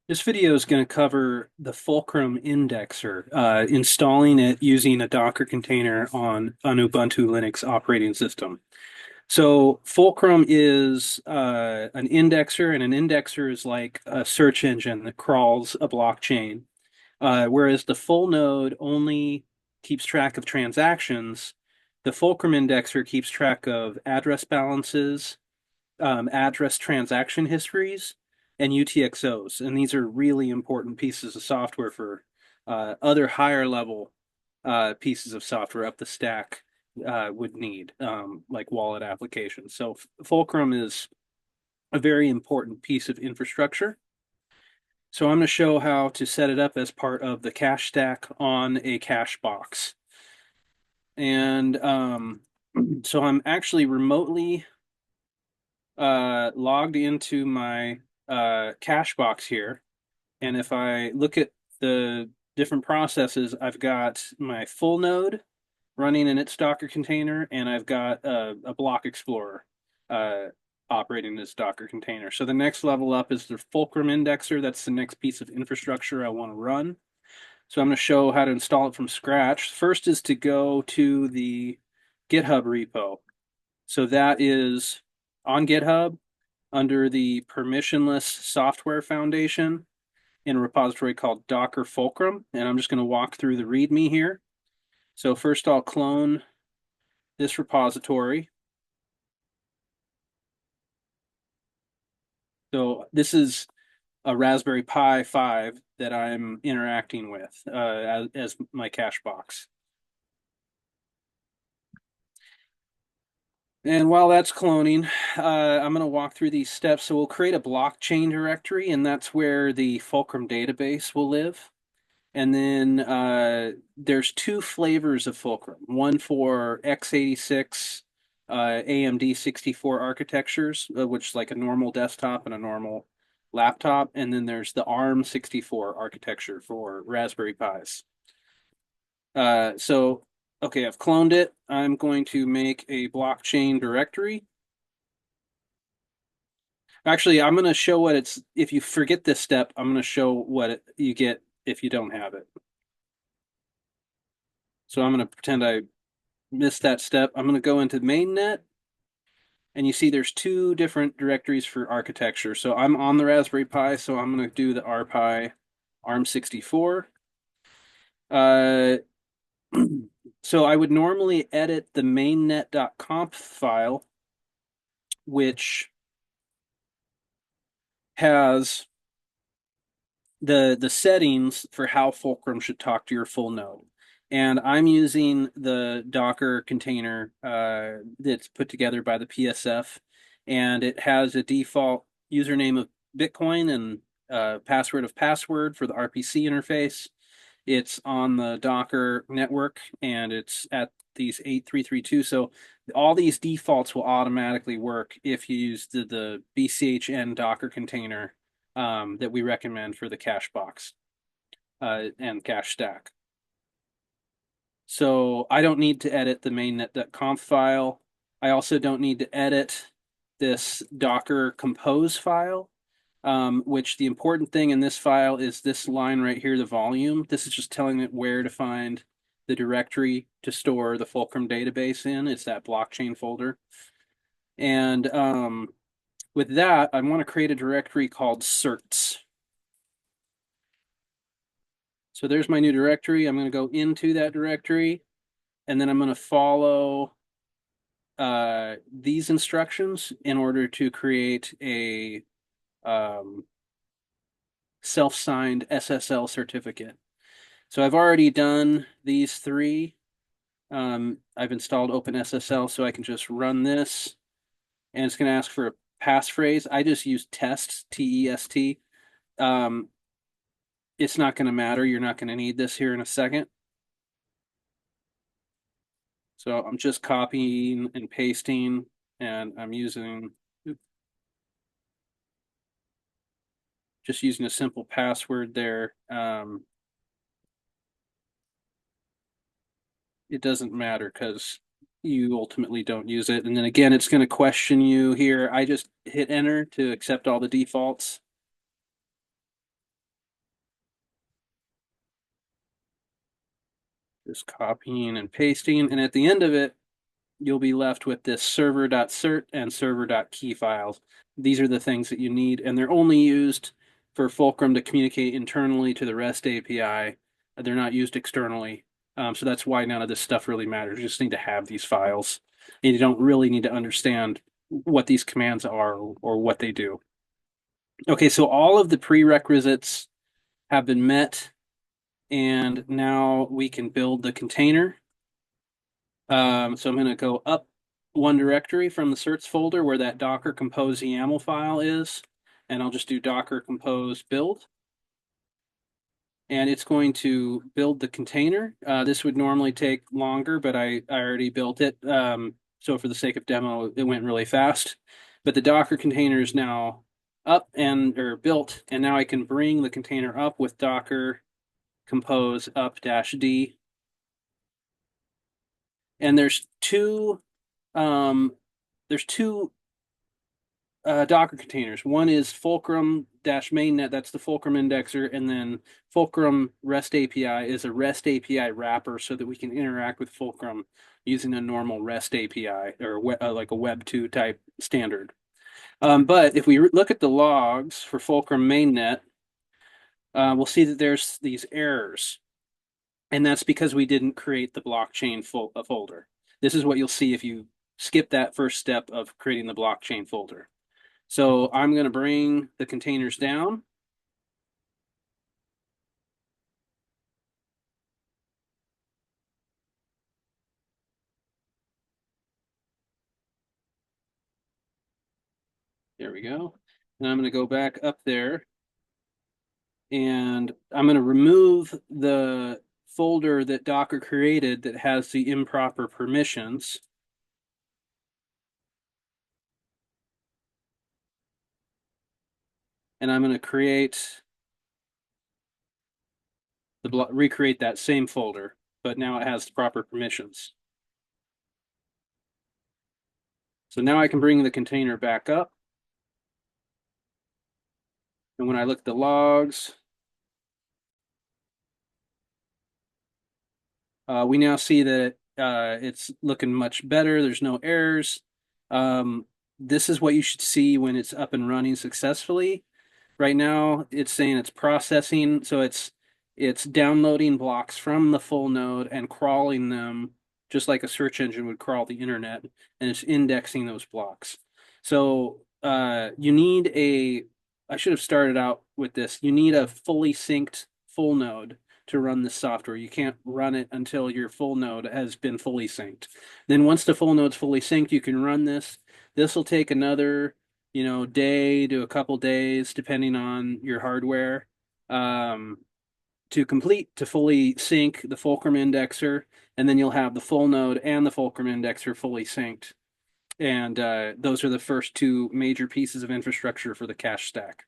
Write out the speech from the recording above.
This video is going to cover the Fulcrum Indexer, installing it using a Docker container on an Ubuntu Linux operating system. So Fulcrum is an indexer, and an indexer is like a search engine that crawls a blockchain, whereas the full node only keeps track of transactions. The Fulcrum Indexer keeps track of address balances, address transaction histories, and UTXOs. And these are really important pieces of software for other higher level pieces of software up the stack would need, like wallet applications. So Fulcrum is a very important piece of infrastructure. So I'm going to show how to set it up as part of the cache stack on a cache box. And so I'm actually remotely logged into my cache box here. And if I look at the different processes, I've got my full node running in its Docker container, and I've got a block explorer uh, operating this Docker container. So the next level up is the Fulcrum Indexer. That's the next piece of infrastructure I want to run. So I'm going to show how to install it from scratch. First is to go to the GitHub repo. So that is on GitHub under the permissionless software foundation in a repository called Docker Fulcrum. And I'm just going to walk through the README here. So first I'll clone this repository. So this is a Raspberry Pi 5 that I'm interacting with as my cache box. And while that's cloning, I'm going to walk through these steps. So we'll create a blockchain directory, and that's where the Fulcrum database will live. And then there's two flavors of Fulcrum, one for x86 AMD 64 architectures, which is like a normal desktop and a normal laptop. And then there's the ARM 64 architecture for Raspberry Pis. Okay, I've cloned it. I'm going to make a blockchain directory. Actually, I'm going to show what it's, if you forget this step, I'm going to show what you get if you don't have it. So I'm going to pretend I missed that step. I'm going to go into mainnet, and you see there's two different directories for architecture. So I'm on the Raspberry Pi, so I'm going to do the RPi ARM64. Uh, so I would normally edit the mainnet.conf file, which has the settings for how Fulcrum should talk to your full node. And I'm using the Docker container that's put together by the PSF, and it has a default username of Bitcoin and password of password for the RPC interface. It's on the Docker network, and it's at these 8332. So all these defaults will automatically work if you use the BCHN Docker container that we recommend for the cache box and cache stack. So I don't need to edit the mainnet.conf file. I also don't need to edit this Docker compose file, which the important thing in this file is this line right here, the volume. This is just telling it where to find the directory to store the Fulcrum database in. It's that blockchain folder. And with that, I want to create a directory called certs. So there's my new directory. I'm going to go into that directory, and then I'm going to follow these instructions in order to create a self-signed SSL certificate. So I've already done these three. I've installed OpenSSL, so I can just run this, and it's going to ask for a passphrase. I just use test, T-E-S-T. It's not going to matter. You're not going to need this here in a second. So I'm just copying and pasting, and I'm just using a simple password there. It doesn't matter because you ultimately don't use it. And then again, it's going to question you here. I just hit enter to accept all the defaults. Just copying and pasting, and at the end of it, you'll be left with this server.cert and server.key files. These are the things that you need, and they're only used for Fulcrum to communicate internally to the REST API. They're not used externally. So that's why none of this stuff really matters. You just need to have these files, and you don't really need to understand what these commands are or what they do. Okay, so all of the prerequisites have been met, and now we can build the container. So I'm going to go up one directory from the certs folder where that Docker compose YAML file is, and I'll just do Docker compose build. And it's going to build the container. This would normally take longer, but I already built it. So for the sake of demo, it went really fast. But the Docker container is now up and or built, and now I can bring the container up with Docker compose up -d. And there's two Docker containers. One is Fulcrum-mainnet, that's the Fulcrum Indexer, and then Fulcrum REST API is a REST API wrapper so that we can interact with Fulcrum using a normal REST API or like a Web 2 type standard. But if we look at the logs for Fulcrum mainnet, we'll see that there's these errors. And that's because we didn't create the blockchain folder. This is what you'll see if you skip that first step of creating the blockchain folder. So I'm going to bring the containers down. There we go. And I'm going to go back up there and I'm going to remove the folder that Docker created that has the improper permissions. And I'm going to recreate that same folder, but now it has the proper permissions. So now I can bring the container back up. And when I look at the logs, we now see that it's looking much better. There's no errors. This is what you should see when it's up and running successfully. Right now, it's saying it's processing, so it's downloading blocks from the full node and crawling them just like a search engine would crawl the internet, and it's indexing those blocks. So you need I should have started out with this. You need a fully synced full node to run this software. You can't run it until your full node has been fully synced. Then once the full node's fully synced, you can run this. This will take another, day to a couple days, depending on your hardware, to fully sync the Fulcrum Indexer, and then you'll have the full node and the Fulcrum Indexer fully synced. And those are the first two major pieces of infrastructure for the cache stack.